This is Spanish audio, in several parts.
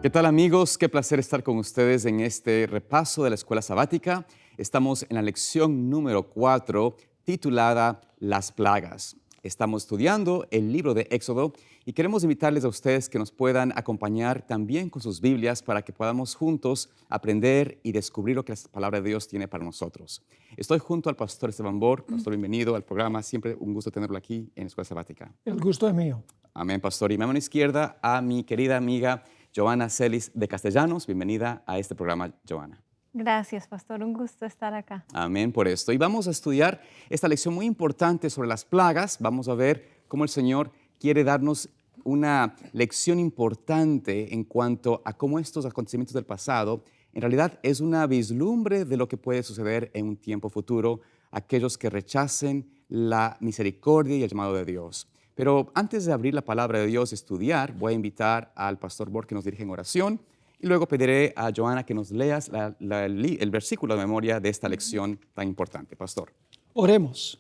¿Qué tal, amigos? Qué placer estar con ustedes en este repaso de la escuela sabática. Estamos en la lección número 4, titulada Las plagas. Estamos estudiando el libro de Éxodo y queremos invitarles a ustedes que nos puedan acompañar también con sus Biblias para que podamos juntos aprender y descubrir lo que la palabra de Dios tiene para nosotros. Estoy junto al pastor Esteban Bor. Pastor, bienvenido al programa. Siempre un gusto tenerlo aquí en la escuela sabática. El gusto es mío. Amén, pastor. Y mi mano izquierda a mi querida amiga Joana Celis de Castellanos. Bienvenida a este programa, Joana. Gracias, pastor. Un gusto estar acá. Amén por esto. Y vamos a estudiar esta lección muy importante sobre las plagas. Vamos a ver cómo el Señor quiere darnos una lección importante en cuanto a cómo estos acontecimientos del pasado en realidad es una vislumbre de lo que puede suceder en un tiempo futuro a aquellos que rechacen la misericordia y el llamado de Dios. Pero antes de abrir la palabra de Dios y estudiar, voy a invitar al pastor Bor que nos dirija en oración y luego pediré a Joana que nos leas el versículo de memoria de esta lección tan importante. Pastor. Oremos.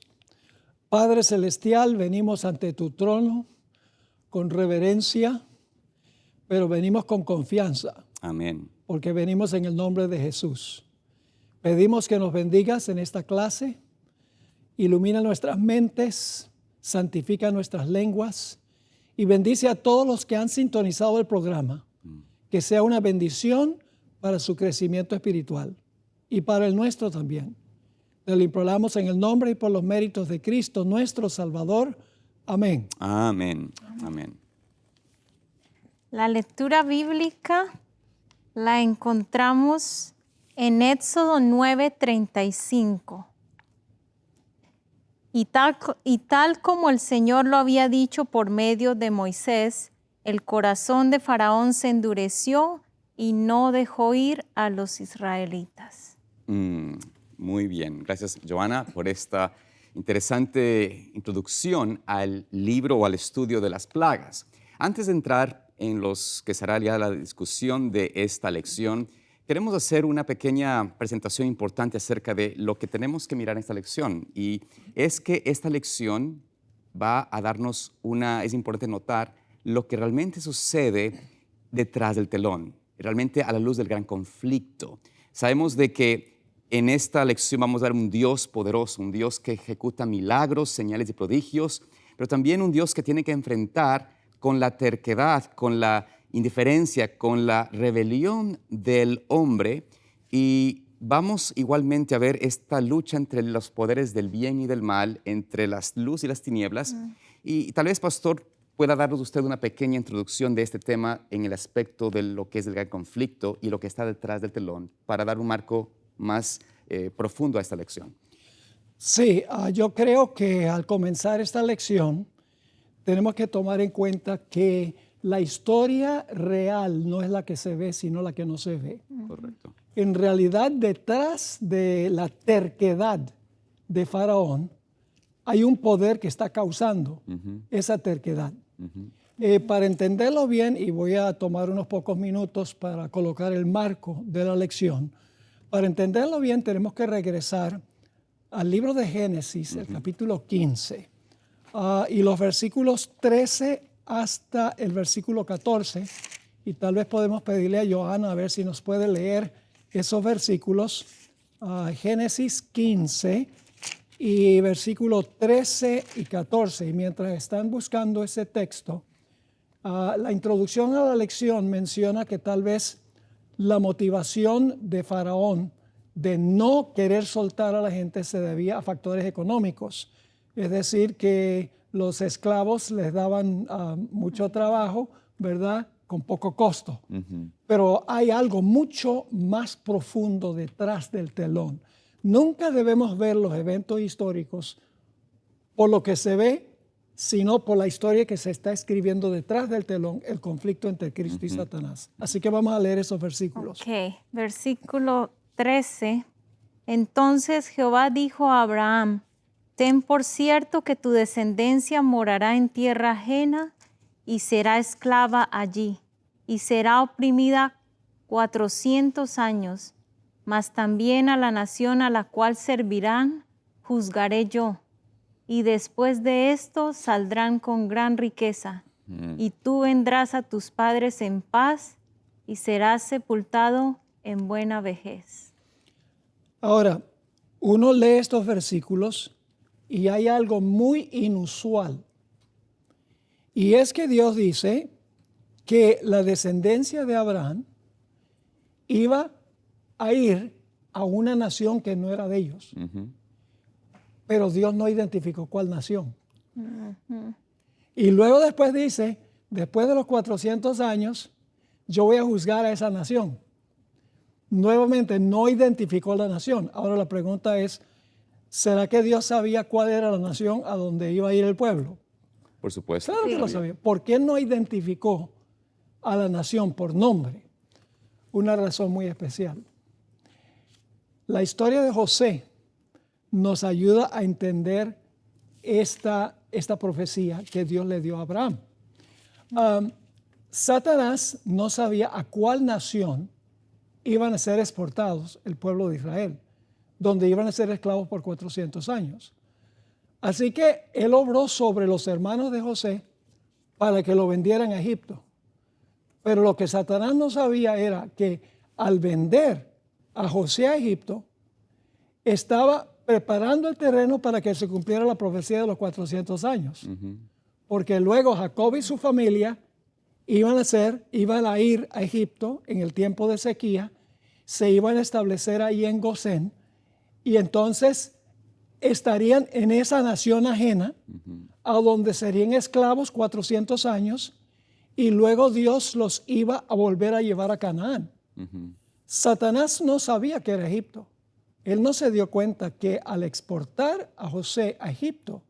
Padre Celestial, venimos ante tu trono con reverencia, pero venimos con confianza. Amén. Porque venimos en el nombre de Jesús. Pedimos que nos bendigas en esta clase, ilumina nuestras mentes, santifica nuestras lenguas y bendice a todos los que han sintonizado el programa. Que sea una bendición para su crecimiento espiritual y para el nuestro también. Te lo imploramos en el nombre y por los méritos de Cristo, nuestro Salvador. Amén. Amén. Amén. La lectura bíblica la encontramos en Éxodo 9:35. Y tal como el Señor lo había dicho por medio de Moisés, el corazón de Faraón se endureció y no dejó ir a los israelitas. Muy bien. Gracias, Joana, por esta interesante introducción al libro o al estudio de las plagas. Antes de entrar en los que será ya la discusión de esta lección, queremos hacer una pequeña presentación importante acerca de lo que tenemos que mirar en esta lección. Y es que esta lección va a darnos es importante notar lo que realmente sucede detrás del telón, realmente a la luz del gran conflicto. Sabemos de que en esta lección vamos a ver un Dios poderoso, un Dios que ejecuta milagros, señales y prodigios, pero también un Dios que tiene que enfrentar con la terquedad, con la indiferencia, con la rebelión del hombre, y vamos igualmente a ver esta lucha entre los poderes del bien y del mal, entre las luz y las tinieblas. Y tal vez, pastor, pueda darnos usted una pequeña introducción de este tema en el aspecto de lo que es el gran conflicto y lo que está detrás del telón, para dar un marco más profundo a esta lección. Sí, yo creo que al comenzar esta lección tenemos que tomar en cuenta que la historia real no es la que se ve, sino la que no se ve. Correcto. En realidad, detrás de la terquedad de Faraón, hay un poder que está causando esa terquedad. Para entenderlo bien, y voy a tomar unos pocos minutos para colocar el marco de la lección, para entenderlo bien tenemos que regresar al libro de Génesis, el capítulo 15, y los versículos 13 hasta el versículo 14, y tal vez podemos pedirle a Joana a ver si nos puede leer esos versículos, Génesis 15 y versículos 13 y 14. Y mientras están buscando ese texto, la introducción a la lección menciona que tal vez la motivación de Faraón de no querer soltar a la gente se debía a factores económicos, es decir, que los esclavos les daban mucho trabajo, ¿verdad?, con poco costo. Pero hay algo mucho más profundo detrás del telón. Nunca debemos ver los eventos históricos por lo que se ve, sino por la historia que se está escribiendo detrás del telón, el conflicto entre Cristo y Satanás. Así que vamos a leer esos versículos. Ok, versículo 13. Entonces Jehová dijo a Abraham: ten por cierto que tu descendencia morará en tierra ajena y será esclava allí, y será oprimida 400 años, mas también a la nación a la cual servirán juzgaré yo, y después de esto saldrán con gran riqueza, y tú vendrás a tus padres en paz, y serás sepultado en buena vejez. Ahora, uno lee estos versículos y hay algo muy inusual. Y es que Dios dice que la descendencia de Abraham iba a ir a una nación que no era de ellos. Pero Dios no identificó cuál nación. Y luego después dice, después de los 400 años, yo voy a juzgar a esa nación. Nuevamente, no identificó la nación. Ahora la pregunta es, ¿será que Dios sabía cuál era la nación a donde iba a ir el pueblo? Por supuesto. Claro que lo sabía. ¿Por qué no identificó a la nación por nombre? Una razón muy especial. La historia de José nos ayuda a entender esta profecía que Dios le dio a Abraham. Satanás no sabía a cuál nación iban a ser exportados el pueblo de Israel, donde iban a ser esclavos por 400 años. Así que él obró sobre los hermanos de José para que lo vendieran a Egipto. Pero lo que Satanás no sabía era que al vender a José a Egipto, estaba preparando el terreno para que se cumpliera la profecía de los 400 años. Porque luego Jacob y su familia iban a ir a Egipto en el tiempo de sequía, se iban a establecer ahí en Gosén, y entonces estarían en esa nación ajena, a donde serían esclavos 400 años, y luego Dios los iba a volver a llevar a Canaán. Satanás no sabía que era Egipto. Él no se dio cuenta que al exportar a José a Egipto,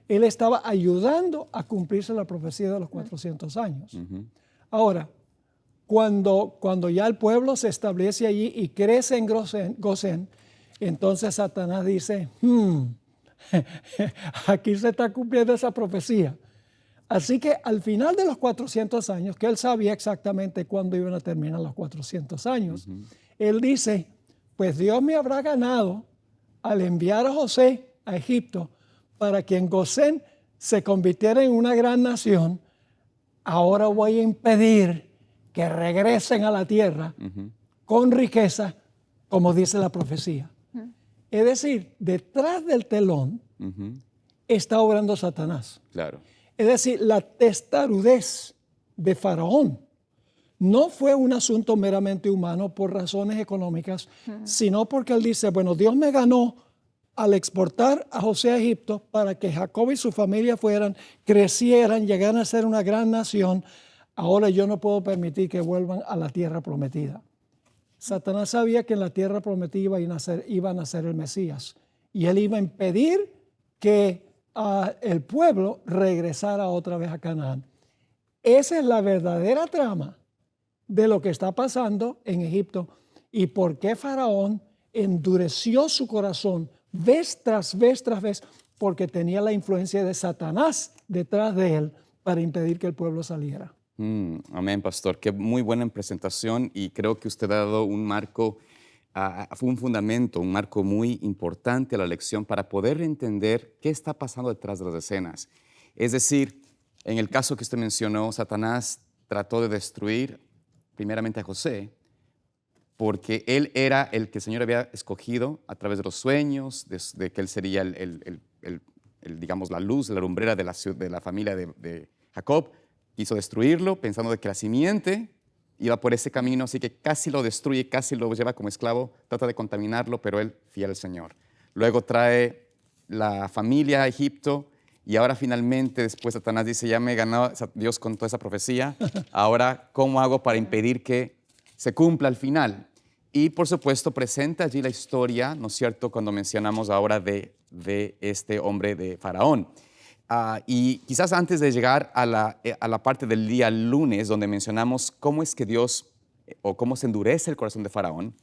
él estaba ayudando a cumplirse la profecía de los 400 años. Ahora, cuando ya el pueblo se establece allí y crece en Gosén, entonces Satanás dice, aquí se está cumpliendo esa profecía. Así que al final de los 400 años, que él sabía exactamente cuándo iban a terminar los 400 años, él dice, pues Dios me habrá ganado al enviar a José a Egipto para que en Gosén se convirtiera en una gran nación. Ahora voy a impedir que regresen a la tierra con riqueza, como dice la profecía. Es decir, detrás del telón está obrando Satanás. Claro. Es decir, la testarudez de Faraón no fue un asunto meramente humano por razones económicas, sino porque él dice, bueno, Dios me ganó al exportar a José a Egipto para que Jacob y su familia crecieran, llegaran a ser una gran nación. Ahora yo no puedo permitir que vuelvan a la tierra prometida. Satanás sabía que en la tierra prometida iba a nacer el Mesías, y él iba a impedir que el pueblo regresara otra vez a Canaán. Esa es la verdadera trama de lo que está pasando en Egipto y por qué Faraón endureció su corazón vez tras vez tras vez, porque tenía la influencia de Satanás detrás de él para impedir que el pueblo saliera. Amén, pastor. Qué muy buena presentación, y creo que usted ha dado un marco, fue un fundamento, un marco muy importante a la lección para poder entender qué está pasando detrás de las escenas. Es decir, en el caso que usted mencionó, Satanás trató de destruir primeramente a José, porque él era el que el Señor había escogido a través de los sueños, de que él sería digamos, la luz, la lumbrera de la familia de Jacob. Quiso destruirlo pensando de que la simiente iba por ese camino, así que casi lo destruye, casi lo lleva como esclavo, trata de contaminarlo, pero él fiel al Señor. Luego trae la familia a Egipto, y ahora finalmente después Satanás dice, ya me ganó Dios con toda esa profecía, ahora ¿cómo hago para impedir que se cumpla al final? Y por supuesto presenta allí la historia, ¿no es cierto?, cuando mencionamos ahora de este hombre de Faraón. Y quizás antes de llegar a la parte del día lunes, donde mencionamos cómo es que Dios, o cómo se endurece el corazón de Faraón,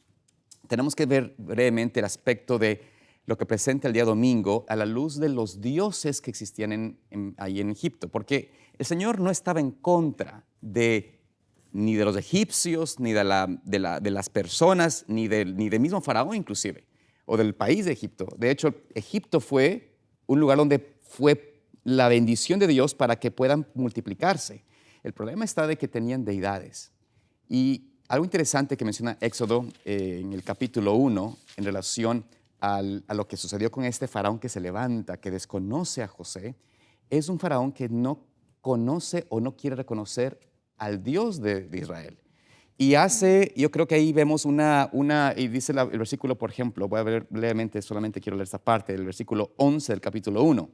tenemos que ver brevemente el aspecto de lo que presenta el día domingo a la luz de los dioses que existían ahí en Egipto. Porque el Señor no estaba en contra ni de los egipcios, ni de las personas, ni del mismo Faraón inclusive, o del país de Egipto. De hecho, Egipto fue un lugar donde fue la bendición de Dios para que puedan multiplicarse. El problema está de que tenían deidades. Y algo interesante que menciona Éxodo en el capítulo 1 en relación a lo que sucedió con este faraón que se levanta, que desconoce a José, es un faraón que no conoce o no quiere reconocer al Dios de Israel. Y yo creo que ahí vemos y dice el versículo, por ejemplo, voy a ver brevemente, solamente quiero leer esta parte, el versículo 11 del capítulo 1.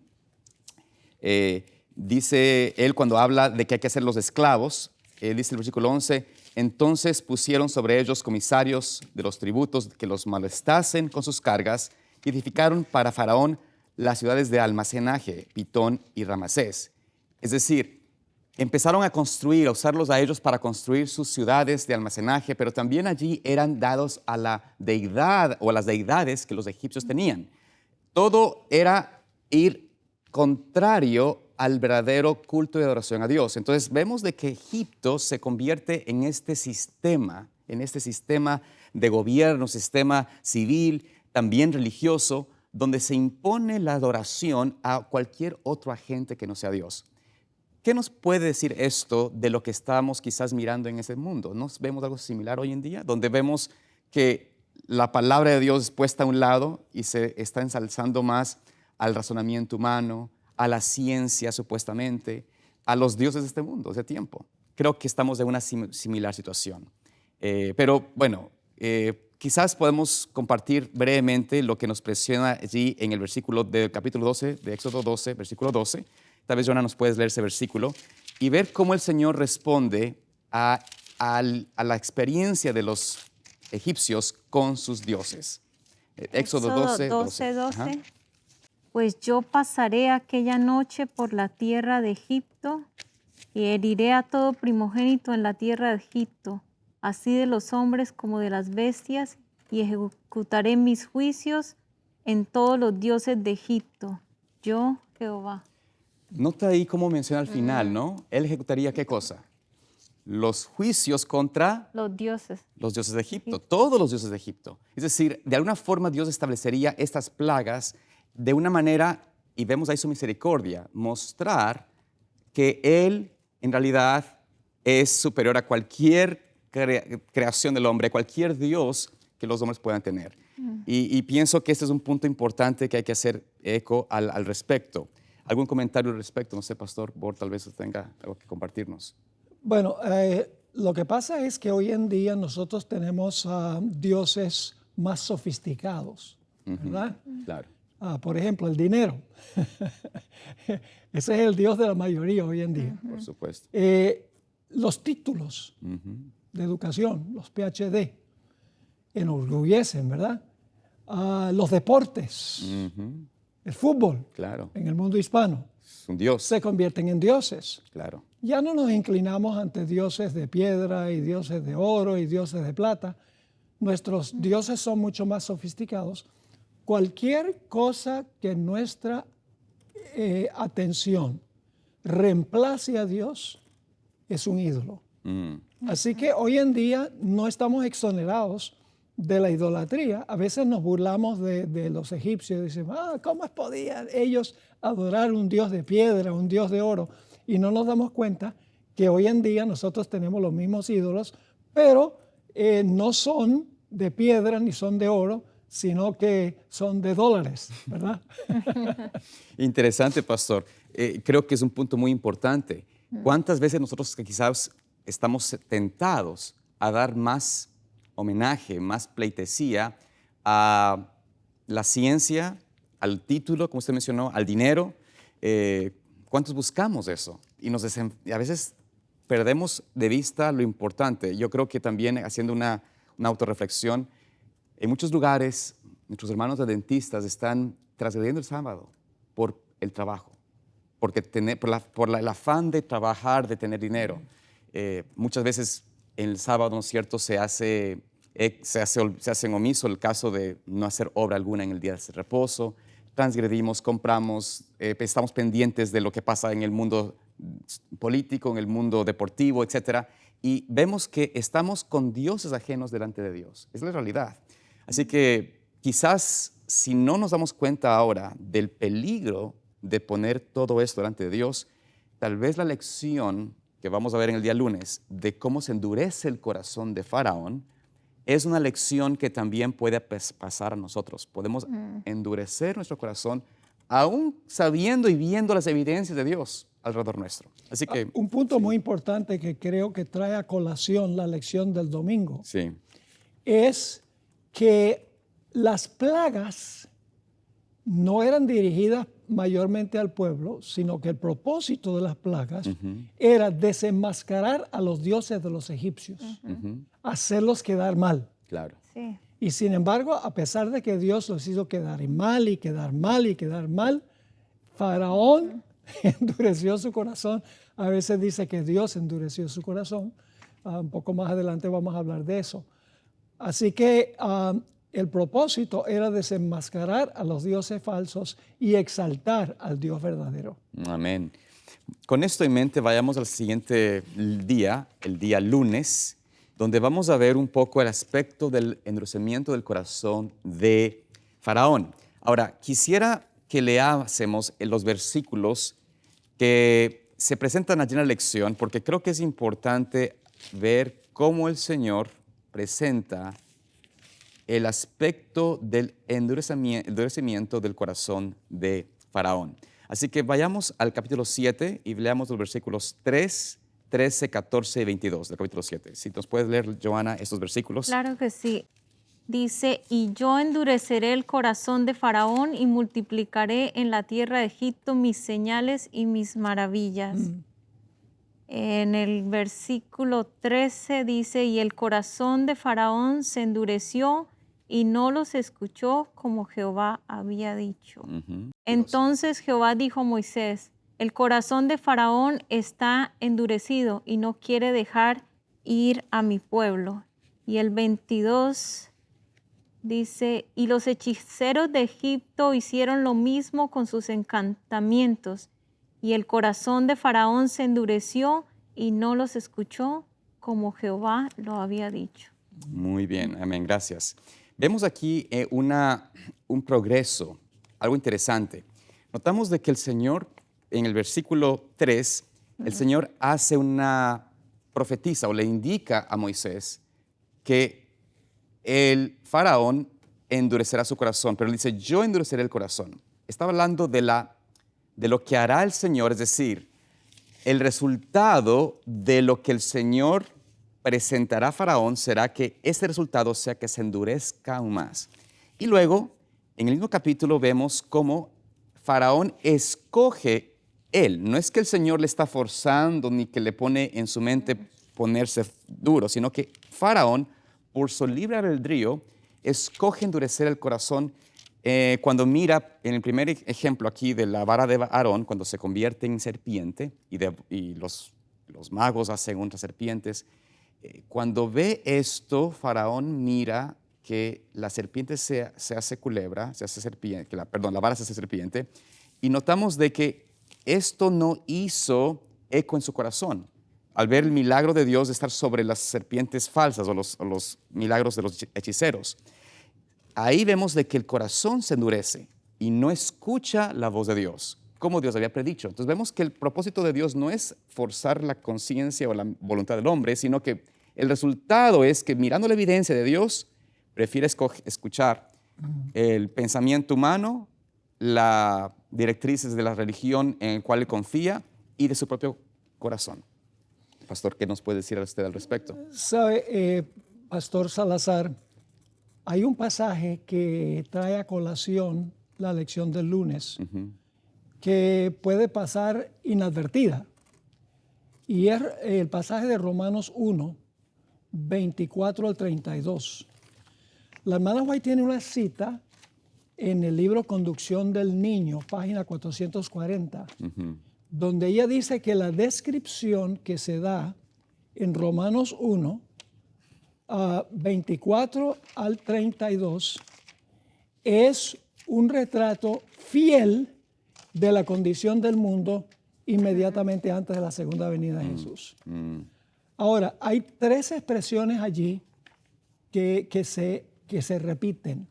Dice él cuando habla de que hay que hacer los esclavos, dice el versículo 11, entonces pusieron sobre ellos comisarios de los tributos que los molestasen con sus cargas y edificaron para Faraón las ciudades de almacenaje, Pitón y Ramasés. Es decir, empezaron a construir, a usarlos a ellos para construir sus ciudades de almacenaje, pero también allí eran dados a la deidad o a las deidades que los egipcios tenían. Todo era ir contrario al verdadero culto y adoración a Dios. Entonces vemos de que Egipto se convierte en este sistema de gobierno, sistema civil, también religioso, donde se impone la adoración a cualquier otro agente que no sea Dios. ¿Qué nos puede decir esto de lo que estamos quizás mirando en ese mundo? ¿Nos vemos algo similar hoy en día? Donde vemos que la palabra de Dios es puesta a un lado y se está ensalzando más al razonamiento humano, a la ciencia supuestamente, a los dioses de este mundo, de ese tiempo. Creo que estamos en una similar situación. Pero bueno, quizás podemos compartir brevemente lo que nos presiona allí en el versículo del capítulo 12, de Éxodo 12, versículo 12. Tal vez, Jonah, nos puedes leer ese versículo y ver cómo el Señor responde a la experiencia de los egipcios con sus dioses. Éxodo 12. Pues yo pasaré aquella noche por la tierra de Egipto y heriré a todo primogénito en la tierra de Egipto, así de los hombres como de las bestias, y ejecutaré mis juicios en todos los dioses de Egipto. Yo, Jehová. Nota ahí cómo menciona al final, ¿no? Él ejecutaría ¿qué cosa? Los juicios contra los dioses de Egipto, todos los dioses de Egipto. Es decir, de alguna forma Dios establecería estas plagas de una manera, y vemos ahí su misericordia, mostrar que Él en realidad es superior a cualquier creación del hombre, cualquier Dios que los hombres puedan tener. Y pienso que este es un punto importante que hay que hacer eco al respecto. ¿Algún comentario al respecto? No sé, Pastor Bor, tal vez tenga algo que compartirnos. Bueno, lo que pasa es que hoy en día nosotros tenemos dioses más sofisticados, ¿verdad? Claro. Por ejemplo, el dinero. Ese es el dios de la mayoría hoy en día. Por supuesto. Los títulos de educación, los PhD, enorgullecen, ¿verdad? Los deportes, el fútbol, claro, en el mundo hispano, es un dios. se convierten en dioses. Claro. Ya no nos inclinamos ante dioses de piedra y dioses de oro y dioses de plata. Nuestros dioses son mucho más sofisticados. Cualquier cosa que nuestra atención reemplace a Dios es un ídolo. Así que hoy en día no estamos exonerados de la idolatría. A veces nos burlamos de los egipcios y decimos, ¿cómo podían ellos adorar un dios de piedra, un dios de oro? Y no nos damos cuenta que hoy en día nosotros tenemos los mismos ídolos, pero no son de piedra ni son de oro, sino que son de dólares, ¿verdad? Interesante, Pastor. Creo que es un punto muy importante. ¿Cuántas veces nosotros que quizás estamos tentados a dar más homenaje, más pleitesía a la ciencia, al título, como usted mencionó, al dinero? ¿Cuántos buscamos eso? Y a veces perdemos de vista lo importante. Yo creo que también haciendo una autorreflexión, en muchos lugares nuestros hermanos de dentistas están transgrediendo el sábado por el trabajo, por el afán de trabajar, de tener dinero. Muchas veces en el sábado, ¿no es cierto?, se hacen omiso el caso de no hacer obra alguna en el día de reposo. Transgredimos, compramos, estamos pendientes de lo que pasa en el mundo político, en el mundo deportivo, etc. Y vemos que estamos con dioses ajenos delante de Dios. Es la realidad. Así que quizás si no nos damos cuenta ahora del peligro de poner todo esto delante de Dios, tal vez la lección que vamos a ver en el día lunes, de cómo se endurece el corazón de Faraón, es una lección que también puede pasar a nosotros. Podemos endurecer nuestro corazón aún sabiendo y viendo las evidencias de Dios alrededor nuestro. Así que Un punto muy importante que creo que trae a colación la lección del domingo sí, es que las plagas no eran dirigidas mayormente al pueblo, sino que el propósito de las plagas era desenmascarar a los dioses de los egipcios, hacerlos quedar mal. claro. Sí. Y sin embargo, a pesar de que Dios los hizo quedar mal y quedar mal y quedar mal, Faraón endureció su corazón. A veces dice que Dios endureció su corazón. Un poco más adelante vamos a hablar de eso. Así que el propósito era desenmascarar a los dioses falsos y exaltar al Dios verdadero. Amén. Con esto en mente, vayamos al siguiente día, el día lunes, donde vamos a ver un poco el aspecto del endurecimiento del corazón de Faraón. Ahora, quisiera que leásemos los versículos que se presentan allí en la lección, porque creo que es importante ver cómo el Señor presenta el aspecto del endurecimiento del corazón de Faraón. Así que vayamos al capítulo 7 y leamos los versículos 3, 13, 14 y 22 del capítulo 7. Si nos puedes leer, Joana, estos versículos. Claro que sí. Dice, y yo endureceré el corazón de Faraón y multiplicaré en la tierra de Egipto mis señales y mis maravillas. En el versículo 13 dice, y el corazón de Faraón se endureció y no los escuchó como Jehová había dicho. Entonces Jehová dijo a Moisés, el corazón de Faraón está endurecido y no quiere dejar ir a mi pueblo. Y el 22 dice, y los hechiceros de Egipto hicieron lo mismo con sus encantamientos, y el corazón de Faraón se endureció y no los escuchó como Jehová lo había dicho. Muy bien, amén, gracias. Vemos aquí un progreso, algo interesante. Notamos de que el Señor, en el versículo 3, el Señor hace profetiza o le indica a Moisés que el faraón endurecerá su corazón, pero él dice, yo endureceré el corazón. Está hablando de lo que hará el Señor, es decir, el resultado de lo que el Señor presentará a Faraón será que ese resultado sea que se endurezca aún más. Y luego, en el mismo capítulo, vemos cómo Faraón escoge él. No es que el Señor le está forzando ni que le pone en su mente ponerse duro, sino que Faraón, por su libre albedrío, escoge endurecer el corazón cuando mira en el primer ejemplo aquí de la vara de Aarón, cuando se convierte en serpiente y los magos hacen otras serpientes. Cuando ve esto, Faraón mira que la serpiente se hace culebra, se hace serpiente, la vara se hace serpiente, y notamos de que esto no hizo eco en su corazón. Al ver el milagro de Dios de estar sobre las serpientes falsas o los milagros de los hechiceros, ahí vemos de que el corazón se endurece y no escucha la voz de Dios, como Dios había predicho. Entonces vemos que el propósito de Dios no es forzar la conciencia o la voluntad del hombre, sino que el resultado es que mirando la evidencia de Dios, prefiere escuchar el pensamiento humano, las directrices de la religión en el cual él confía y de su propio corazón. Pastor, ¿qué nos puede decir a usted al respecto? Sabe, Pastor Salazar, hay un pasaje que trae a colación la lección del lunes que puede pasar inadvertida. Y es el pasaje de Romanos 1, 24 al 32. La hermana White tiene una cita en el libro Conducción del Niño, página 440, donde ella dice que la descripción que se da en Romanos 1, 24 al 32, es un retrato fiel de la condición del mundo inmediatamente antes de la segunda venida de Jesús. Ahora, hay tres expresiones allí que se repiten.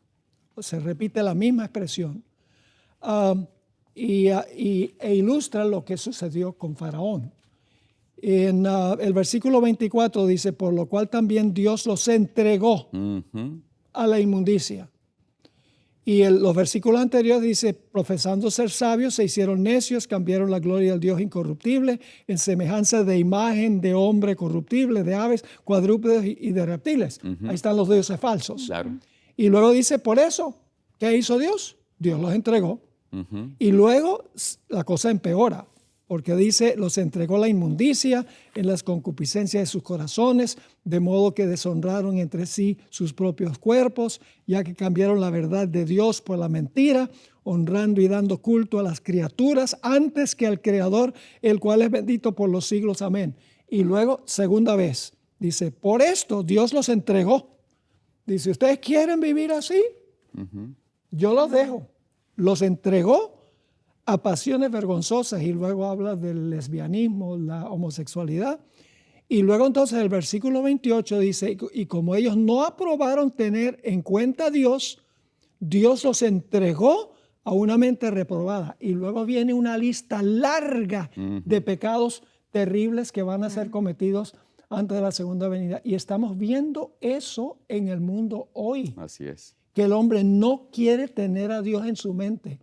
Se repite la misma expresión e ilustra lo que sucedió con Faraón. En el versículo 24 dice, por lo cual también Dios los entregó a la inmundicia. Y los versículos anteriores dice, profesando ser sabios, se hicieron necios, cambiaron la gloria del Dios incorruptible en semejanza de imagen de hombre corruptible, de aves, cuadrúpedos y de reptiles. Ahí están los dioses falsos. Claro. Y luego dice, por eso, ¿qué hizo Dios? Dios los entregó. Y luego la cosa empeora, porque dice, los entregó la inmundicia en las concupiscencias de sus corazones, de modo que deshonraron entre sí sus propios cuerpos, ya que cambiaron la verdad de Dios por la mentira, honrando y dando culto a las criaturas antes que al Creador, el cual es bendito por los siglos. Amén. Y luego, segunda vez, dice, por esto Dios los entregó. Dice, ¿ustedes quieren vivir así? Yo los dejo. Los entregó a pasiones vergonzosas, y luego habla del lesbianismo, la homosexualidad. Y luego entonces el versículo 28 dice, y como ellos no aprobaron tener en cuenta a Dios, Dios los entregó a una mente reprobada. Y luego viene una lista larga de pecados terribles que van a ser cometidos antes de la segunda venida. Y estamos viendo eso en el mundo hoy. Así es. Que el hombre no quiere tener a Dios en su mente.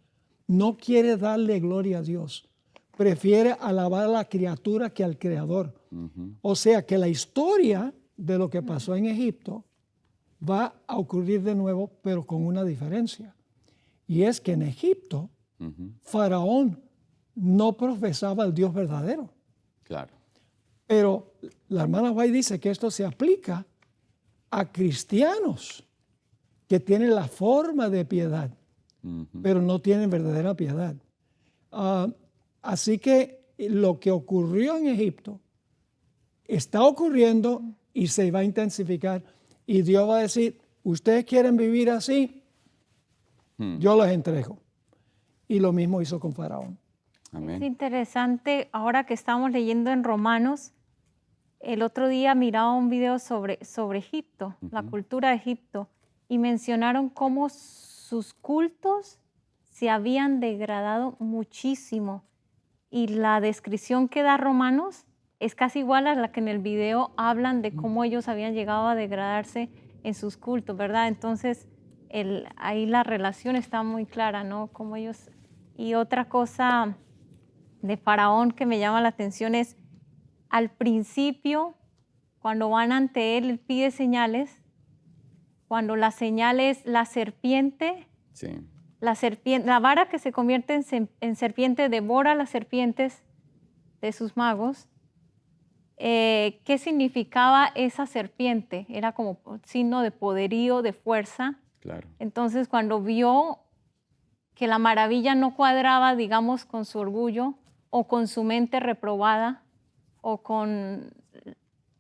No quiere darle gloria a Dios. Prefiere alabar a la criatura que al Creador. O sea que la historia de lo que pasó en Egipto va a ocurrir de nuevo, pero con una diferencia. Y es que en Egipto, Faraón no profesaba al Dios verdadero. Claro. Pero la hermana White dice que esto se aplica a cristianos que tienen la forma de piedad, pero no tienen verdadera piedad. Así que lo que ocurrió en Egipto está ocurriendo y se va a intensificar. Y Dios va a decir, ¿ustedes quieren vivir así? Yo los entrego. Y lo mismo hizo con Faraón. Amén. Es interesante, ahora que estamos leyendo en Romanos, el otro día miraba un video sobre Egipto, la cultura de Egipto, y mencionaron cómo sus cultos se habían degradado muchísimo. Y la descripción que da Romanos es casi igual a la que en el video hablan de cómo ellos habían llegado a degradarse en sus cultos, ¿verdad? Entonces, ahí la relación está muy clara, ¿no? Como ellos... Y otra cosa de Faraón que me llama la atención es, al principio, cuando van ante él pide señales. Cuando la señal es la serpiente, Sí. la vara que se convierte en serpiente devora las serpientes de sus magos. ¿Qué significaba esa serpiente? Era como signo de poderío, de fuerza. Claro. Entonces, cuando vio que la maravilla no cuadraba, digamos, con su orgullo o con su mente reprobada o con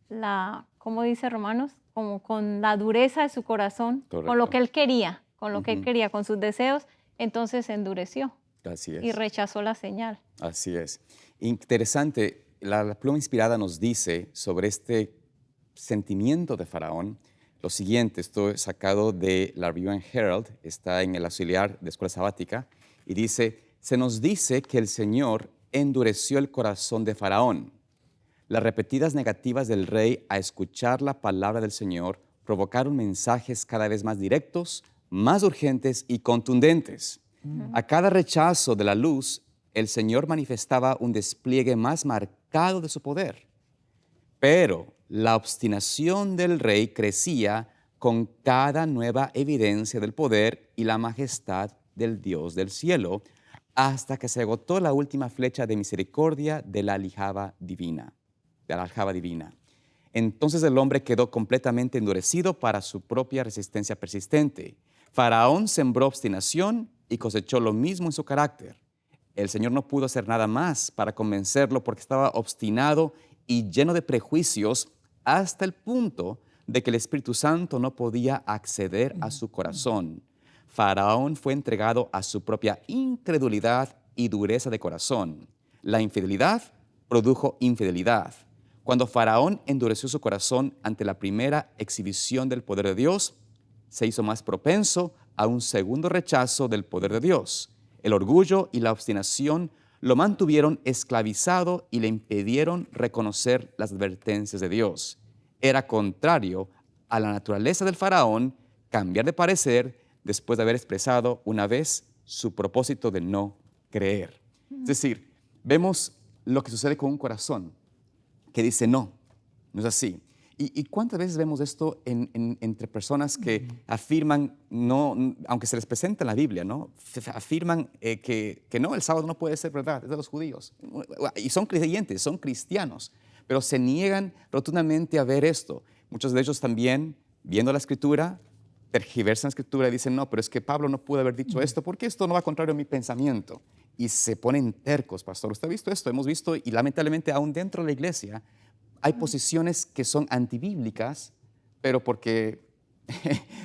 la, ¿cómo dice Romanos? Como con la dureza de su corazón, Correcto. con lo que él quería, con sus deseos, entonces se endureció. Así es. Y rechazó la señal. Así es. Interesante, la pluma inspirada nos dice sobre este sentimiento de Faraón lo siguiente. Esto es sacado de la Review and Herald, está en el auxiliar de escuela sabática, y dice, se nos dice que el Señor endureció el corazón de Faraón. Las repetidas negativas del rey a escuchar la palabra del Señor provocaron mensajes cada vez más directos, más urgentes y contundentes. A cada rechazo de la luz, el Señor manifestaba un despliegue más marcado de su poder. Pero la obstinación del rey crecía con cada nueva evidencia del poder y la majestad del Dios del cielo, hasta que se agotó la última flecha de misericordia de la aljaba divina. Entonces el hombre quedó completamente endurecido para su propia resistencia persistente. Faraón sembró obstinación y cosechó lo mismo en su carácter. El Señor no pudo hacer nada más para convencerlo porque estaba obstinado y lleno de prejuicios hasta el punto de que el Espíritu Santo no podía acceder a su corazón. Faraón fue entregado a su propia incredulidad y dureza de corazón. La infidelidad produjo infidelidad. Cuando Faraón endureció su corazón ante la primera exhibición del poder de Dios, se hizo más propenso a un segundo rechazo del poder de Dios. El orgullo y la obstinación lo mantuvieron esclavizado y le impidieron reconocer las advertencias de Dios. Era contrario a la naturaleza del faraón cambiar de parecer después de haber expresado una vez su propósito de no creer. Es decir, vemos lo que sucede con un corazón que dice no es así. ¿Y cuántas veces vemos esto entre personas que afirman, no, aunque se les presenta en la Biblia, ¿no? Afirman que no, el sábado no puede ser verdad, es de los judíos. Y son creyentes, son cristianos, pero se niegan rotundamente a ver esto. Muchos de ellos también, viendo la Escritura, tergiversan la Escritura y dicen, no, pero es que Pablo no pudo haber dicho esto, porque esto no va contrario a mi pensamiento. Y se ponen tercos, pastor. ¿Usted ha visto esto? Hemos visto, y lamentablemente aún dentro de la iglesia, hay posiciones que son antibíblicas, pero porque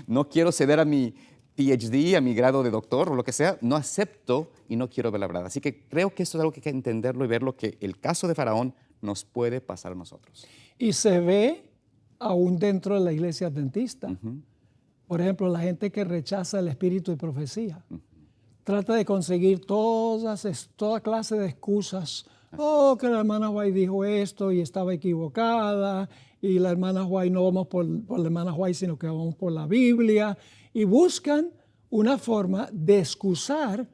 no quiero ceder a mi PhD, a mi grado de doctor o lo que sea, no acepto y no quiero ver la verdad. Así que creo que esto es algo que hay que entenderlo y verlo, que el caso de Faraón nos puede pasar a nosotros. Y se ve aún dentro de la iglesia adventista. Por ejemplo, la gente que rechaza el espíritu de profecía. Trata de conseguir toda clase de excusas. Oh, que la hermana White dijo esto y estaba equivocada, y la hermana White no vamos por la hermana White, sino que vamos por la Biblia, y buscan una forma de excusar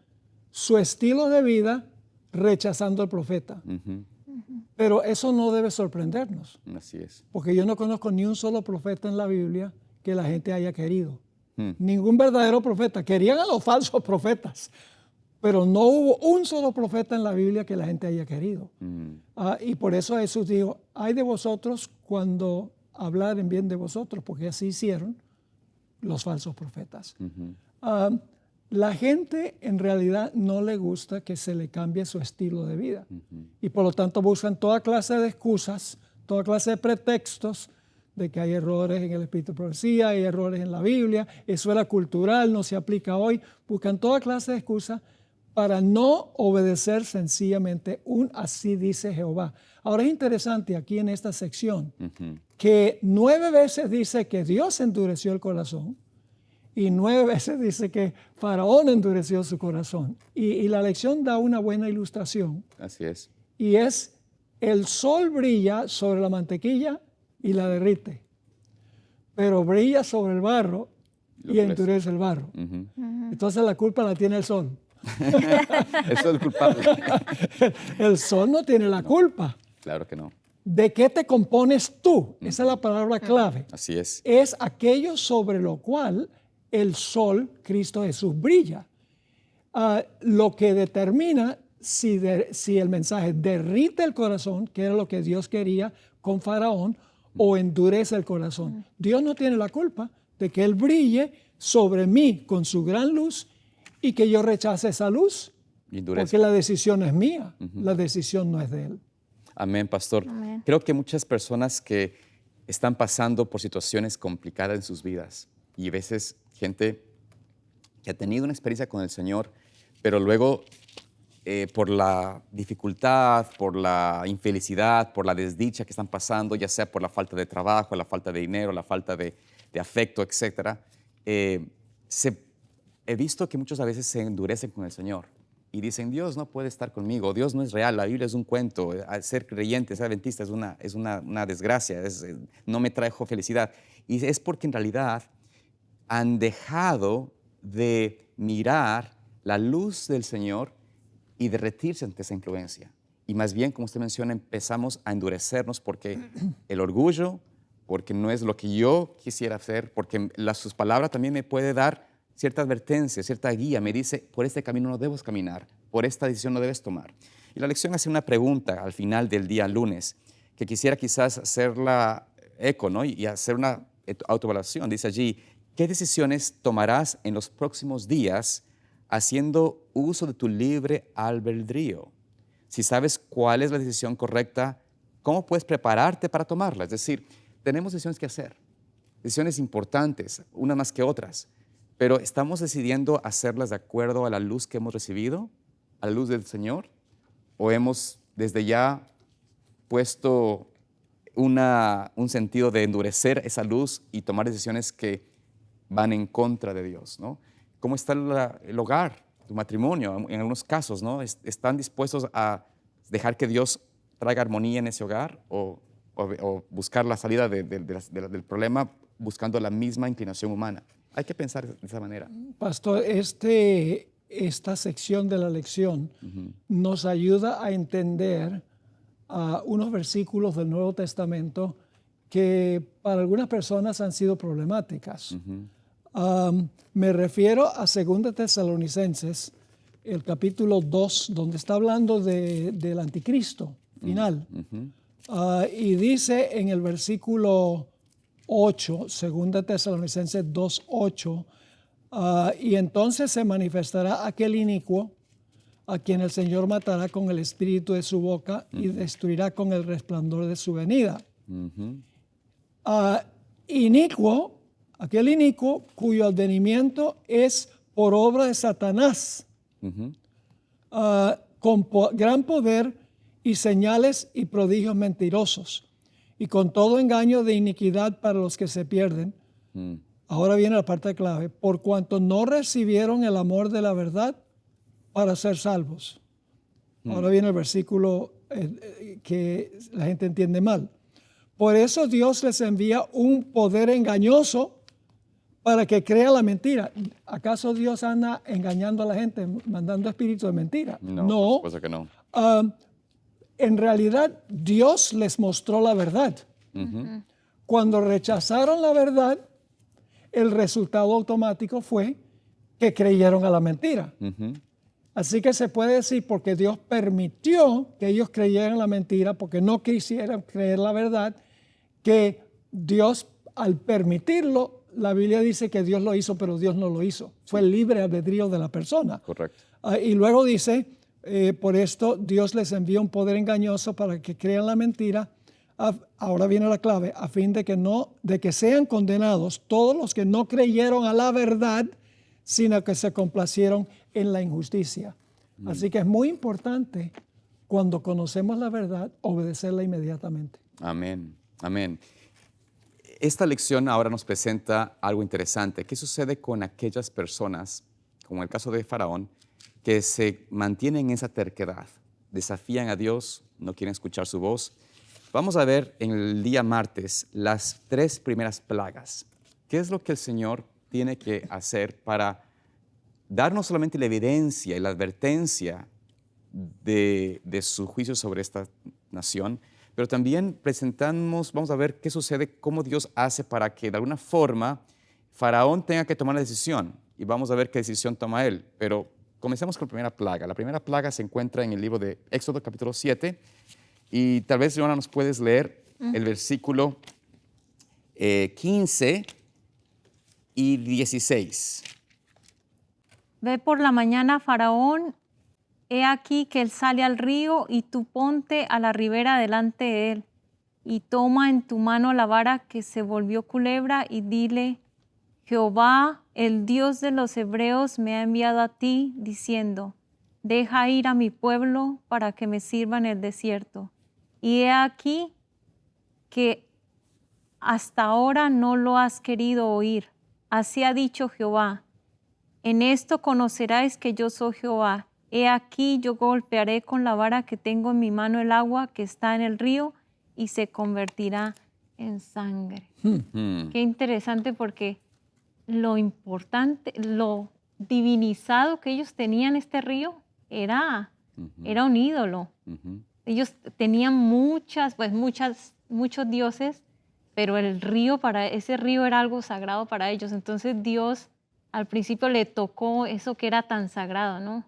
su estilo de vida rechazando al profeta. Pero eso no debe sorprendernos. Así es. Porque yo no conozco ni un solo profeta en la Biblia que la gente haya querido. Ningún verdadero profeta. Querían a los falsos profetas, pero no hubo un solo profeta en la Biblia que la gente haya querido. Y por eso Jesús dijo, ay de vosotros cuando hablaren bien de vosotros, porque así hicieron los falsos profetas. La gente en realidad no le gusta que se le cambie su estilo de vida. Y por lo tanto buscan toda clase de excusas, toda clase de pretextos de que hay errores en el espíritu de profecía, hay errores en la Biblia, eso era cultural, no se aplica hoy. Buscan toda clase de excusas para no obedecer sencillamente un así dice Jehová. Ahora es interesante aquí en esta sección que 9 veces dice que Dios endureció el corazón y 9 veces dice que Faraón endureció su corazón. Y la lección da una buena ilustración. Así es. Y es, el sol brilla sobre la mantequilla y la derrite, pero brilla sobre el barro y endurece el barro. Entonces la culpa la tiene el sol. Eso es el culpable. El sol no tiene la culpa. Claro que no. ¿De qué te compones tú? Esa es la palabra clave. Así es. Es aquello sobre lo cual el sol, Cristo Jesús, brilla. Lo que determina si el mensaje derrite el corazón, que era lo que Dios quería con Faraón, o endurece el corazón. Dios no tiene la culpa de que Él brille sobre mí con su gran luz y que yo rechace esa luz, porque la decisión es mía, la decisión no es de Él. Amén, pastor. Amén. Creo que muchas personas que están pasando por situaciones complicadas en sus vidas, y a veces gente que ha tenido una experiencia con el Señor, pero luego por la dificultad, por la infelicidad, por la desdicha que están pasando, ya sea por la falta de trabajo, la falta de dinero, la falta de afecto, etc., he visto que muchos a veces se endurecen con el Señor y dicen, Dios no puede estar conmigo, Dios no es real, la Biblia es un cuento, ser creyente, ser adventista es una desgracia, no me trajo felicidad. Y es porque en realidad han dejado de mirar la luz del Señor y derretirse ante esa influencia. Y más bien, como usted menciona, empezamos a endurecernos porque el orgullo, porque no es lo que yo quisiera hacer, porque sus palabras también me puede dar cierta advertencia, cierta guía. Me dice, por este camino no debes caminar, por esta decisión no debes tomar. Y la lección hace una pregunta al final del día lunes, que quisiera quizás hacerla eco, ¿no? Y hacer una autoevaluación. Dice allí, ¿qué decisiones tomarás en los próximos días haciendo uso de tu libre albedrío? Si sabes cuál es la decisión correcta, ¿cómo puedes prepararte para tomarla? Es decir, tenemos decisiones que hacer, decisiones importantes, unas más que otras, pero ¿estamos decidiendo hacerlas de acuerdo a la luz que hemos recibido, a la luz del Señor? ¿O hemos desde ya puesto un sentido de endurecer esa luz y tomar decisiones que van en contra de Dios, ¿no? ¿Cómo está el hogar? tu matrimonio, en algunos casos, ¿no? ¿Están dispuestos a dejar que Dios traiga armonía en ese hogar o buscar la salida del problema buscando la misma inclinación humana? Hay que pensar de esa manera. Pastor, esta sección de la lección nos ayuda a entender unos versículos del Nuevo Testamento que para algunas personas han sido problemáticas. Me refiero a 2 Tesalonicenses, el capítulo 2, donde está hablando del anticristo final. Y dice en el versículo 8, 2 Tesalonicenses 2:8, y entonces se manifestará aquel inicuo a quien el Señor matará con el espíritu de su boca y destruirá con el resplandor de su venida. Aquel inicuo cuyo advenimiento es por obra de Satanás, con gran poder y señales y prodigios mentirosos, y con todo engaño de iniquidad para los que se pierden. Ahora viene la parte clave: por cuanto no recibieron el amor de la verdad para ser salvos. Ahora viene el versículo que la gente entiende mal. Por eso Dios les envía un poder engañoso para que crea la mentira. ¿Acaso Dios anda engañando a la gente, mandando espíritus de mentira? No, por supuesto que no. En realidad, Dios les mostró la verdad. Cuando rechazaron la verdad, el resultado automático fue que creyeron a la mentira. Así que se puede decir, porque Dios permitió que ellos creyeran la mentira, porque no quisieran creer la verdad, que Dios, al permitirlo, la Biblia dice que Dios lo hizo, pero Dios no lo hizo. Fue el libre albedrío de la persona. Correcto. Y luego dice, por esto Dios les envía un poder engañoso para que crean la mentira. Ahora viene la clave: a fin de que sean condenados todos los que no creyeron a la verdad, sino que se complacieron en la injusticia. Así que es muy importante, cuando conocemos la verdad, obedecerla inmediatamente. Amén, amén. Esta lección ahora nos presenta algo interesante. ¿Qué sucede con aquellas personas, como el caso de Faraón, que se mantienen en esa terquedad, desafían a Dios, no quieren escuchar su voz? Vamos a ver en el día martes las 3 primeras plagas. ¿Qué es lo que el Señor tiene que hacer para dar no solamente la evidencia y la advertencia de su juicio sobre esta nación, pero también vamos a ver qué sucede, cómo Dios hace para que de alguna forma Faraón tenga que tomar una decisión, y vamos a ver qué decisión toma él. Pero comencemos con la primera plaga. La primera plaga se encuentra en el libro de Éxodo capítulo 7, y tal vez, Joana, nos puedes leer el versículo 15 y 16. Ve por la mañana, Faraón, he aquí que él sale al río, y tú ponte a la ribera delante de él, y toma en tu mano la vara que se volvió culebra, y dile: Jehová, el Dios de los hebreos, me ha enviado a ti, diciendo: deja ir a mi pueblo para que me sirva en el desierto. Y he aquí que hasta ahora no lo has querido oír. Así ha dicho Jehová: en esto conoceráis que yo soy Jehová. He aquí yo golpearé con la vara que tengo en mi mano el agua que está en el río, y se convertirá en sangre. Qué interesante, porque lo importante, lo divinizado que ellos tenían este río era un ídolo. Ellos tenían muchos dioses, pero ese río era algo sagrado para ellos. Entonces Dios al principio le tocó eso que era tan sagrado, ¿no?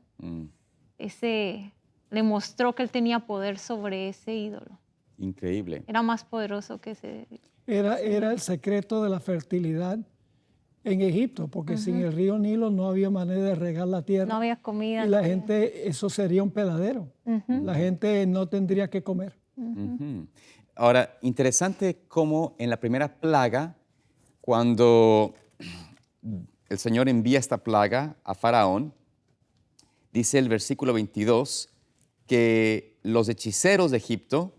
Le mostró que él tenía poder sobre ese ídolo. Increíble. Era más poderoso que ese. Era el secreto de la fertilidad en Egipto, porque sin el río Nilo no había manera de regar la tierra. No había comida. Y la gente, eso sería un peladero. La gente no tendría que comer. Ahora, interesante cómo en la primera plaga, cuando el Señor envía esta plaga a Faraón, dice el versículo 22 que los hechiceros de Egipto,